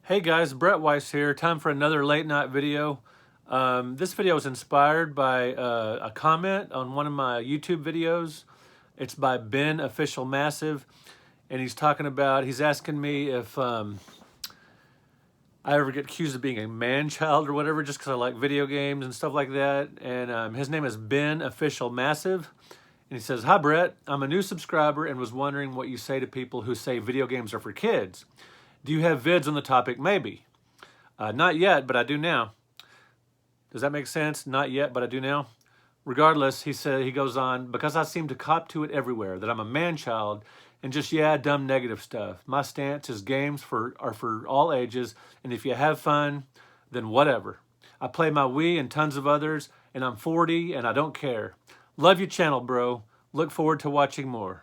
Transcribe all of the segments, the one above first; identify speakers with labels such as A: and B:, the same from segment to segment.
A: Hey guys, Brett Weiss here. Time for another late night video. This video is inspired by a comment on one of my YouTube videos. It's by Ben Official Massive, and he's asking me if I ever get accused of being a man-child or whatever just because I like video games and stuff like that. And his name is Ben Official Massive. And he says, "Hi Brett, I'm a new subscriber and was wondering what you say to people who say video games are for kids. Do you have vids on the topic? Maybe. Not yet, but I do now." Does that make sense? Not yet, but I do now. Regardless, he goes on, "Because I seem to cop to it everywhere, that I'm a man-child and just, yeah, dumb negative stuff. My stance is games are for all ages, and if you have fun, then whatever. I play my Wii and tons of others, and I'm 40 and I don't care. Love your channel, bro. Look forward to watching more."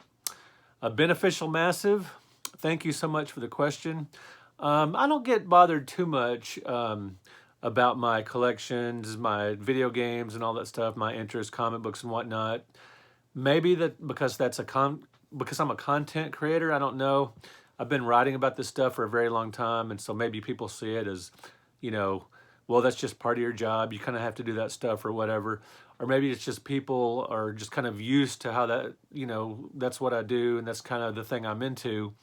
A: A beneficial massive, thank you so much for the question. I don't get bothered too much about my collections, my video games and all that stuff, my interests, comic books and whatnot. Maybe that because because I'm a content creator, I don't know. I've been writing about this stuff for a very long time, and so maybe people see it as, well, that's just part of your job. You kind of have to do that stuff or whatever. Or maybe it's just people are just kind of used to how that, that's what I do and that's kind of the thing I'm into.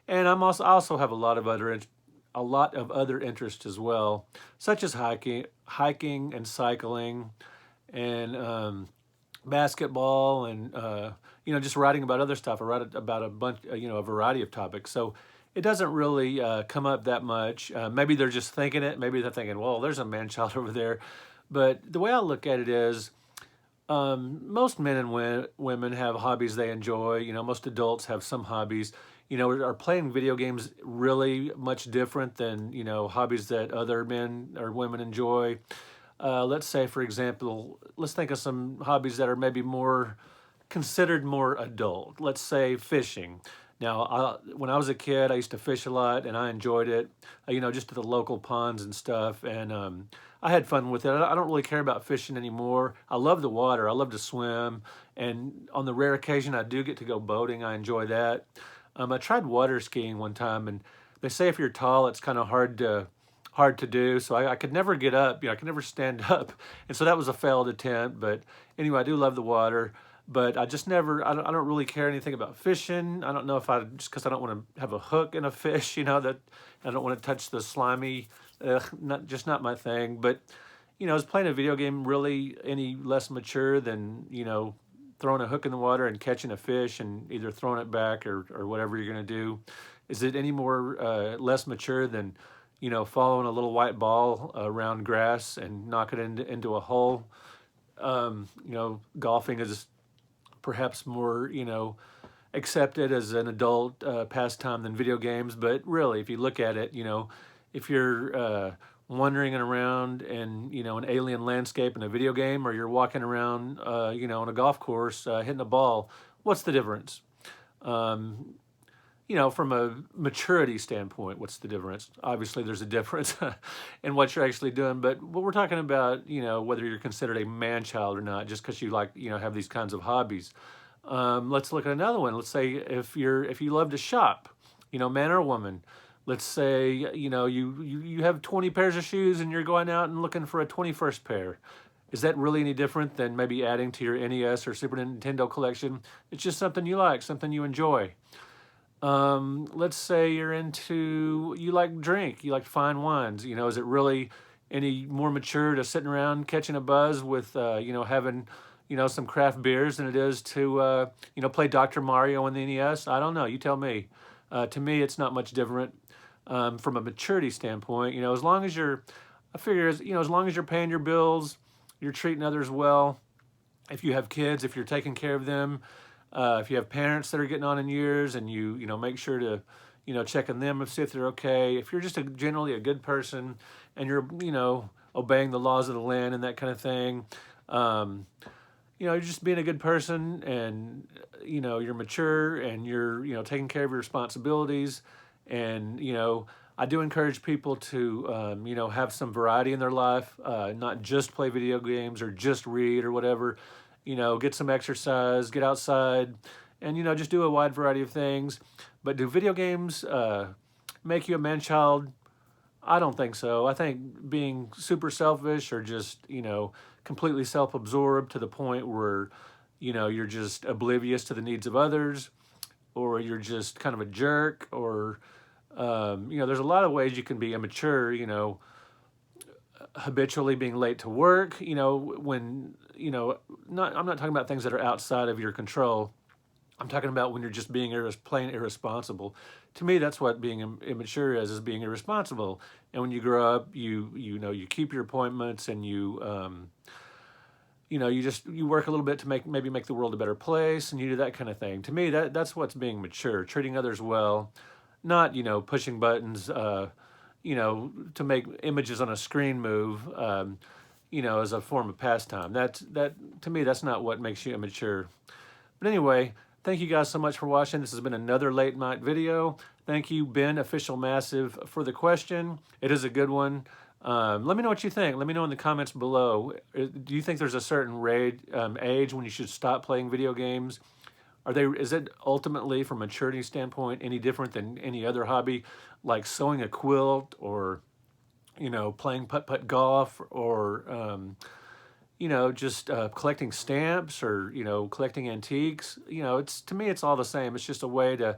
A: And I also have a lot of other interests as well, such as hiking and cycling, and basketball, and just writing about other stuff. I write about a variety of topics. So it doesn't really come up that much. Maybe they're just thinking it. Maybe they're thinking, well, there's a man-child over there. But the way I look at it is, most men and women have hobbies they enjoy. Most adults have some hobbies. Are playing video games really much different than, hobbies that other men or women enjoy? Let's say, for example, let's think of some hobbies that are maybe considered more adult. Let's say fishing. Now, when I was a kid, I used to fish a lot and I enjoyed it, just at the local ponds and stuff. And I had fun with it. I don't really care about fishing anymore. I love the water. I love to swim. And on the rare occasion I do get to go boating, I enjoy that. I tried water skiing one time, and they say if you're tall, it's kind of hard to do. So I could never get up. I could never stand up, and so that was a failed attempt. But anyway, I do love the water, but I just never. I don't really care anything about fishing. I don't know if just because I don't want to have a hook in a fish. That I don't want to touch the slimy. Not my thing. But is playing a video game really any less mature than throwing a hook in the water and catching a fish and either throwing it back or whatever you're going to do? Is it any more less mature than following a little white ball around grass and knock it into a hole? Golfing is perhaps more accepted as an adult pastime than video games. But really, if you look at it, if you're wandering around in an alien landscape in a video game, or you're walking around on a golf course hitting a ball, what's the difference? From a maturity standpoint, what's the difference? Obviously there's a difference in what you're actually doing, but what we're talking about, whether you're considered a man-child or not, just because you have these kinds of hobbies. Let's look at another one. Let's say if you love to shop, man or woman. Let's say, you have 20 pairs of shoes and you're going out and looking for a 21st pair. Is that really any different than maybe adding to your NES or Super Nintendo collection? It's just something you like, something you enjoy. Let's say you like drink, you like fine wines. Is it really any more mature to sitting around catching a buzz with, having, some craft beers than it is to, play Dr. Mario on the NES? I don't know. You tell me. To me, it's not much different. From a maturity standpoint, as long as as long as you're paying your bills, you're treating others well. If you have kids, if you're taking care of them, if you have parents that are getting on in years, and you make sure to, check on them and see if they're okay. If you're just generally a good person and you're, obeying the laws of the land and that kind of thing, you're just being a good person, and, you're mature and you're, taking care of your responsibilities. And, I do encourage people to, have some variety in their life, not just play video games or just read or whatever. Get some exercise, get outside, and, just do a wide variety of things. But do video games make you a man-child? I don't think so. I think being super selfish or just, completely self-absorbed to the point where, you're just oblivious to the needs of others, or you're just kind of a jerk, or, there's a lot of ways you can be immature, habitually being late to work, when, I'm not talking about things that are outside of your control. I'm talking about when you're just being plain irresponsible. To me, that's what being immature is being irresponsible. And when you grow up, you keep your appointments, and you work a little bit to maybe make the world a better place, and you do that kind of thing. To me, that's what's being mature, treating others well, not, pushing buttons, to make images on a screen move, as a form of pastime. That to me, that's not what makes you immature. But anyway, thank you guys so much for watching. This has been another late night video. Thank you, Ben Official Massive, for the question. It is a good one. Let me know what you think. Let me know in the comments below. Do you think there's a certain age when you should stop playing video games? Is it ultimately, from a maturity standpoint, any different than any other hobby, like sewing a quilt, or playing putt-putt golf, or just collecting stamps, or collecting antiques? To me, it's all the same. It's just a way to,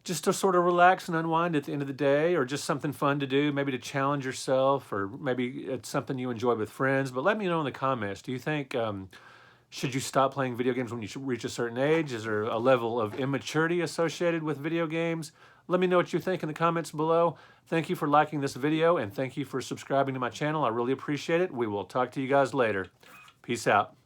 A: just to sort of relax and unwind at the end of the day, or just something fun to do, maybe to challenge yourself, or maybe it's something you enjoy with friends. But let me know in the comments. Do you think should you stop playing video games when you reach a certain age? Is there a level of immaturity associated with video games? Let me know what you think in the comments below. Thank you for liking this video, and thank you for subscribing to my channel. I really appreciate it. We will talk to you guys later. Peace out.